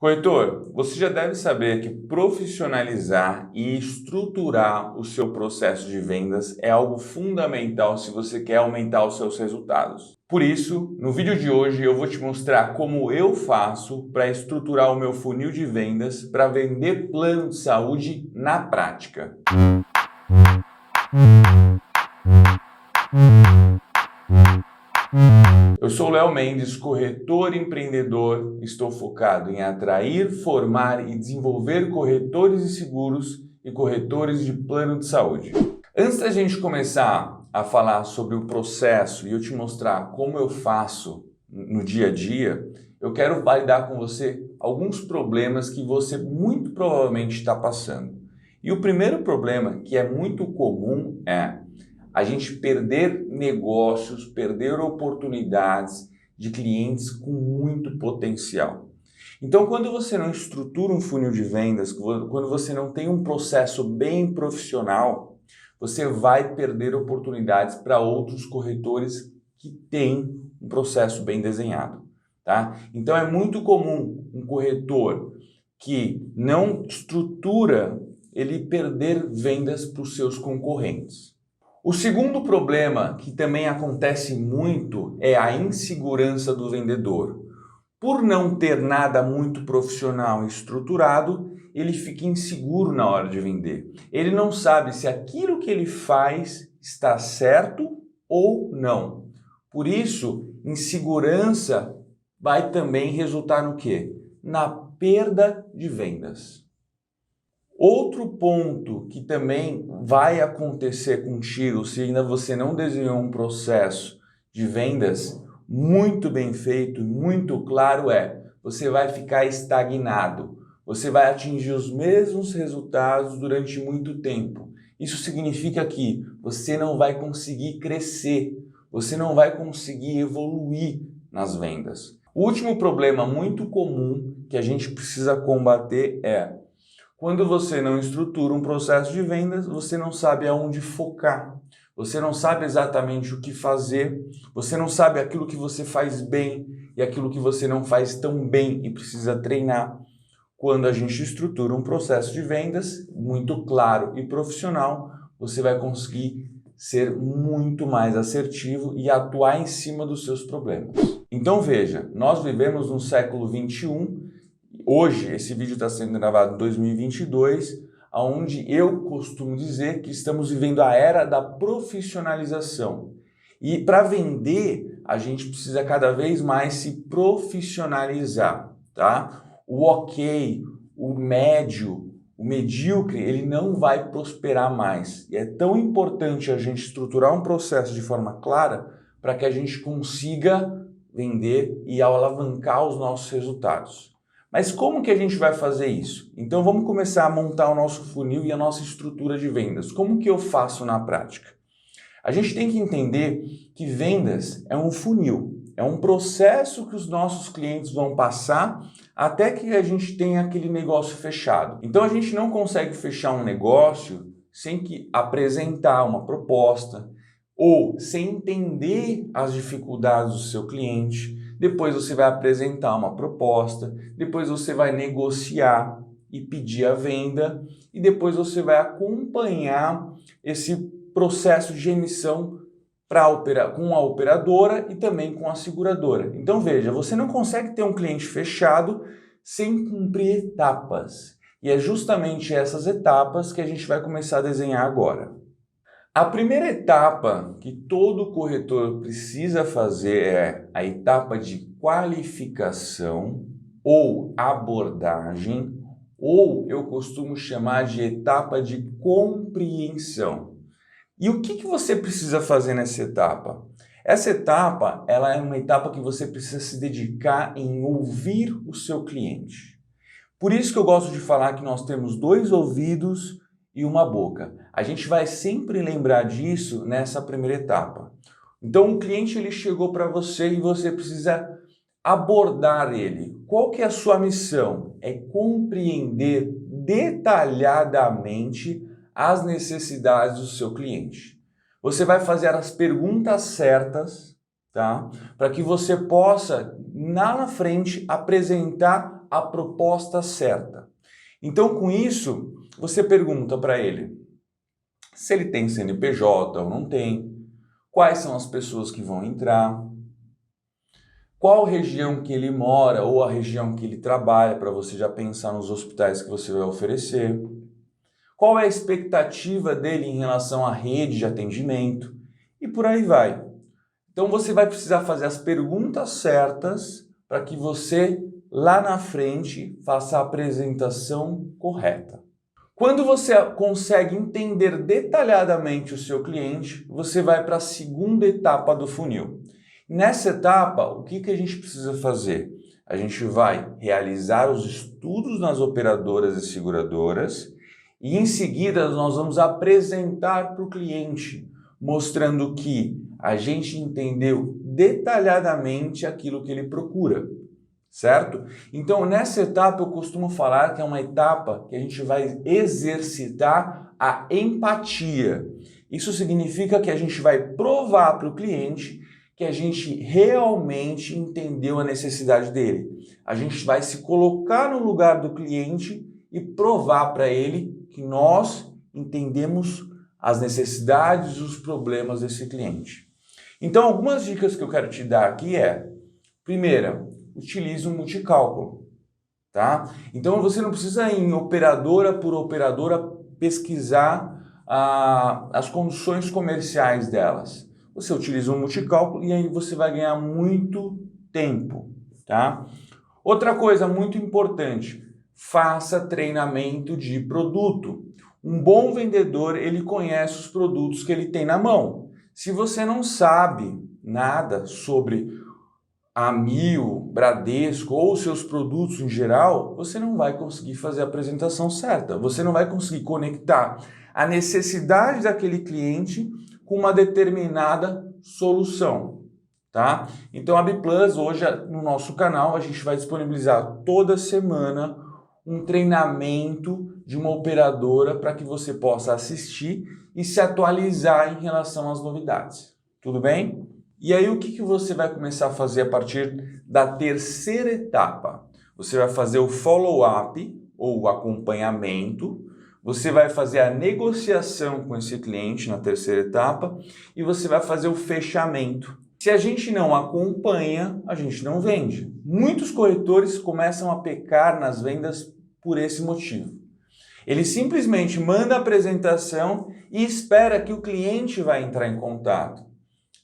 Corretor, você já deve saber que profissionalizar e estruturar o seu processo de vendas é algo fundamental se você quer aumentar os seus resultados. Por isso, no vídeo de hoje eu vou te mostrar como eu faço para estruturar o meu funil de vendas para vender plano de saúde na prática. Eu sou Léo Mendes, corretor empreendedor. Estou focado em atrair, formar e desenvolver corretores de seguros e corretores de plano de saúde. Antes da gente começar a falar sobre o processo e eu te mostrar como eu faço no dia a dia, eu quero validar com você alguns problemas que você muito provavelmente está passando. E o primeiro problema, que é muito comum, é a gente perder negócios, perder oportunidades de clientes com muito potencial. Então, quando você não estrutura um funil de vendas, quando você não tem um processo bem profissional, você vai perder oportunidades para outros corretores que têm um processo bem desenhado, tá? Então, é muito comum um corretor que não estrutura ele perder vendas para os seus concorrentes. O segundo problema, que também acontece muito, é a insegurança do vendedor. Por não ter nada muito profissional e estruturado, ele fica inseguro na hora de vender. Ele não sabe se aquilo que ele faz está certo ou não. Por isso, insegurança vai também resultar no quê? Na perda de vendas. Outro ponto que também vai acontecer contigo se ainda você não desenhou um processo de vendas muito bem feito, muito claro, você vai ficar estagnado. Você vai atingir os mesmos resultados durante muito tempo. Isso significa que você não vai conseguir crescer, você não vai conseguir evoluir nas vendas. O último problema muito comum que a gente precisa combater é quando você não estrutura um processo de vendas, você não sabe aonde focar, você não sabe exatamente o que fazer, você não sabe aquilo que você faz bem e aquilo que você não faz tão bem e precisa treinar. Quando a gente estrutura um processo de vendas muito claro e profissional, você vai conseguir ser muito mais assertivo e atuar em cima dos seus problemas. Então veja, nós vivemos no século 21. Hoje, esse vídeo está sendo gravado em 2022, onde eu costumo dizer que estamos vivendo a era da profissionalização. E para vender, a gente precisa cada vez mais se profissionalizar, tá? O ok, o médio, o medíocre, ele não vai prosperar mais. E é tão importante a gente estruturar um processo de forma clara para que a gente consiga vender e alavancar os nossos resultados. Mas como que a gente vai fazer isso? Então vamos começar a montar o nosso funil e a nossa estrutura de vendas. Como que eu faço na prática? A gente tem que entender que vendas é um funil, é um processo que os nossos clientes vão passar até que a gente tenha aquele negócio fechado. Então a gente não consegue fechar um negócio sem que apresentar uma proposta ou sem entender as dificuldades do seu cliente. Depois você vai apresentar uma proposta, depois você vai negociar e pedir a venda e depois você vai acompanhar esse processo de emissão com a operadora e também com a seguradora. Então veja, você não consegue ter um cliente fechado sem cumprir etapas. E é justamente essas etapas que a gente vai começar a desenhar agora. A primeira etapa que todo corretor precisa fazer é a etapa de qualificação ou abordagem, ou eu costumo chamar de etapa de compreensão. E o que você precisa fazer nessa etapa? Essa etapa, ela é uma etapa que você precisa se dedicar em ouvir o seu cliente. Por isso que eu gosto de falar que nós temos 2 ouvidos e uma boca. A gente vai sempre lembrar disso nessa primeira etapa. Então o cliente ele chegou para você e você precisa abordar ele. Qual que é a sua missão? É compreender detalhadamente as necessidades do seu cliente. Você vai fazer as perguntas certas, tá? Para que você possa, lá na frente, apresentar a proposta certa. Então, com isso, você pergunta para ele se ele tem CNPJ ou não tem, quais são as pessoas que vão entrar, qual região que ele mora ou a região que ele trabalha, para você já pensar nos hospitais que você vai oferecer, qual é a expectativa dele em relação à rede de atendimento e por aí vai. Então você vai precisar fazer as perguntas certas para que você lá na frente faça a apresentação correta. Quando você consegue entender detalhadamente o seu cliente, você vai para a segunda etapa do funil. Nessa etapa, o que a gente precisa fazer? A gente vai realizar os estudos nas operadoras e seguradoras e em seguida nós vamos apresentar para o cliente, mostrando que a gente entendeu detalhadamente aquilo que ele procura, certo? Então, nessa etapa eu costumo falar que é uma etapa que a gente vai exercitar a empatia. Isso significa que a gente vai provar para o cliente que a gente realmente entendeu a necessidade dele. A gente vai se colocar no lugar do cliente e provar para ele que nós entendemos as necessidades e os problemas desse cliente. Então, algumas dicas que eu quero te dar aqui é: primeira, utilize um multicálculo, tá? Então, você não precisa ir em operadora por operadora pesquisar as condições comerciais delas. Você utiliza um multicálculo e aí você vai ganhar muito tempo, tá? Outra coisa muito importante, faça treinamento de produto. Um bom vendedor, ele conhece os produtos que ele tem na mão. Se você não sabe nada sobre a Amil, Bradesco ou seus produtos em geral, você não vai conseguir fazer a apresentação certa. Você não vai conseguir conectar a necessidade daquele cliente com uma determinada solução, tá? Então a Biplus, hoje no nosso canal, a gente vai disponibilizar toda semana um treinamento de uma operadora para que você possa assistir e se atualizar em relação às novidades. Tudo bem? E aí o que você vai começar a fazer a partir da terceira etapa? Você vai fazer o follow-up ou o acompanhamento, você vai fazer a negociação com esse cliente na terceira etapa e você vai fazer o fechamento. Se a gente não acompanha, a gente não vende. Muitos corretores começam a pecar nas vendas por esse motivo. Ele simplesmente manda a apresentação e espera que o cliente vai entrar em contato.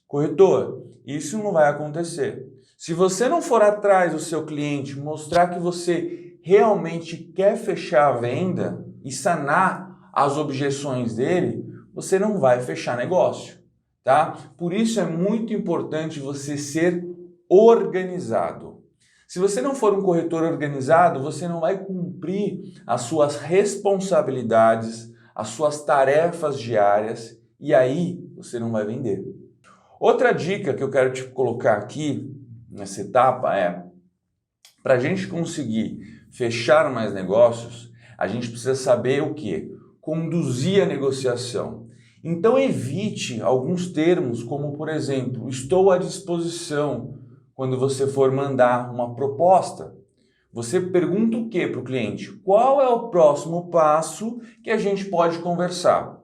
Corretor, isso não vai acontecer. Se você não for atrás do seu cliente, mostrar que você realmente quer fechar a venda e sanar as objeções dele, você não vai fechar negócio, tá? Por isso é muito importante você ser organizado. Se você não for um corretor organizado, você não vai cumprir as suas responsabilidades, as suas tarefas diárias e aí você não vai vender. Outra dica que eu quero te colocar aqui nessa etapa é: para a gente conseguir fechar mais negócios, a gente precisa saber o quê? Conduzir a negociação. Então evite alguns termos como, por exemplo, estou à disposição quando você for mandar uma proposta. Você pergunta o quê para o cliente? Qual é o próximo passo que a gente pode conversar?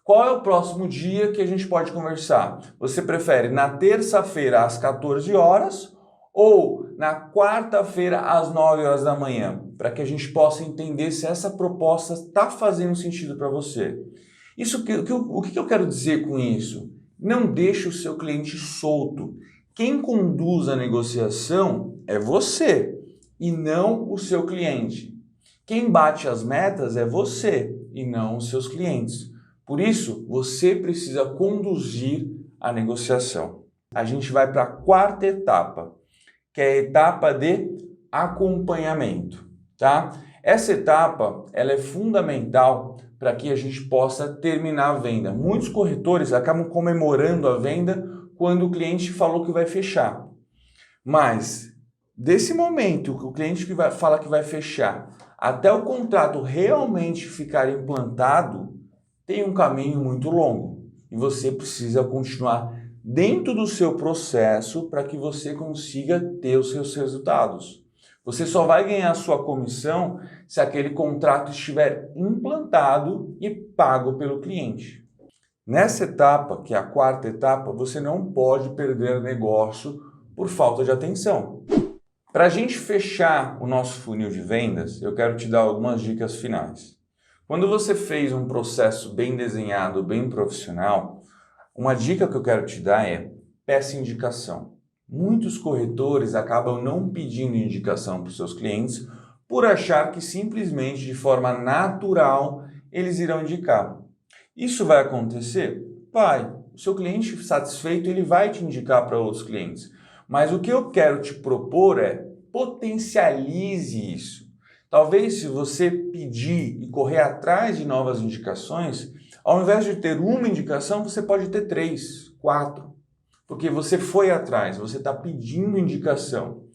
Qual é o próximo dia que a gente pode conversar? Você prefere na terça-feira às 14 horas ou na quarta-feira às 9 horas da manhã? Para que a gente possa entender se essa proposta está fazendo sentido para você. O que eu quero dizer com isso? Não deixe o seu cliente solto. Quem conduz a negociação é você e não o seu cliente. Quem bate as metas é você e não os seus clientes. Por isso, você precisa conduzir a negociação. A gente vai para a quarta etapa, que é a etapa de acompanhamento, tá? Essa etapa, ela é fundamental para que a gente possa terminar a venda. Muitos corretores acabam comemorando a venda quando o cliente falou que vai fechar. Mas, desse momento que o cliente fala que vai fechar, até o contrato realmente ficar implantado, tem um caminho muito longo. E você precisa continuar dentro do seu processo para que você consiga ter os seus resultados. Você só vai ganhar a sua comissão se aquele contrato estiver implantado e pago pelo cliente. Nessa etapa, que é a quarta etapa, você não pode perder negócio por falta de atenção. Para a gente fechar o nosso funil de vendas, eu quero te dar algumas dicas finais. Quando você fez um processo bem desenhado, bem profissional, uma dica que eu quero te dar é: peça indicação. Muitos corretores acabam não pedindo indicação para os seus clientes por achar que simplesmente de forma natural eles irão indicar. Isso vai acontecer? Vai. O seu cliente satisfeito ele vai te indicar para outros clientes. Mas o que eu quero te propor é: potencialize isso. Talvez se você pedir e correr atrás de novas indicações, ao invés de ter uma indicação, você pode ter 3, 4. Porque você foi atrás, você está pedindo indicação.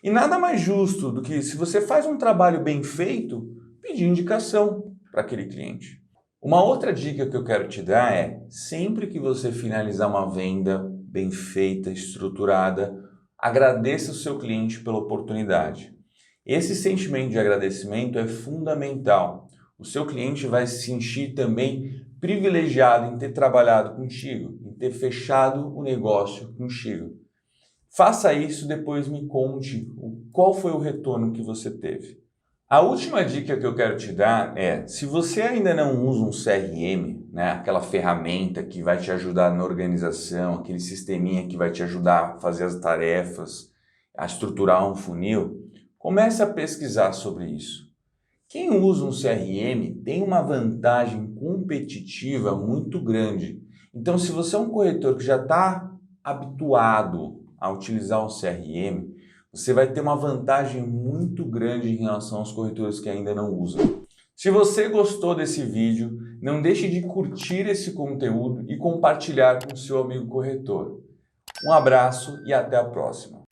E nada mais justo do que, se você faz um trabalho bem feito, pedir indicação para aquele cliente. Uma outra dica que eu quero te dar é: sempre que você finalizar uma venda bem feita, estruturada, agradeça o seu cliente pela oportunidade. Esse sentimento de agradecimento é fundamental. O seu cliente vai se sentir também privilegiado em ter trabalhado contigo, em ter fechado o negócio contigo. Faça isso, depois me conte qual foi o retorno que você teve. A última dica que eu quero te dar é: se você ainda não usa um CRM, né, aquela ferramenta que vai te ajudar na organização, aquele sisteminha que vai te ajudar a fazer as tarefas, a estruturar um funil, comece a pesquisar sobre isso. Quem usa um CRM tem uma vantagem competitiva muito grande. Então, se você é um corretor que já está habituado a utilizar o CRM, você vai ter uma vantagem muito grande em relação aos corretores que ainda não usam. Se você gostou desse vídeo, não deixe de curtir esse conteúdo e compartilhar com o seu amigo corretor. Um abraço e até a próxima.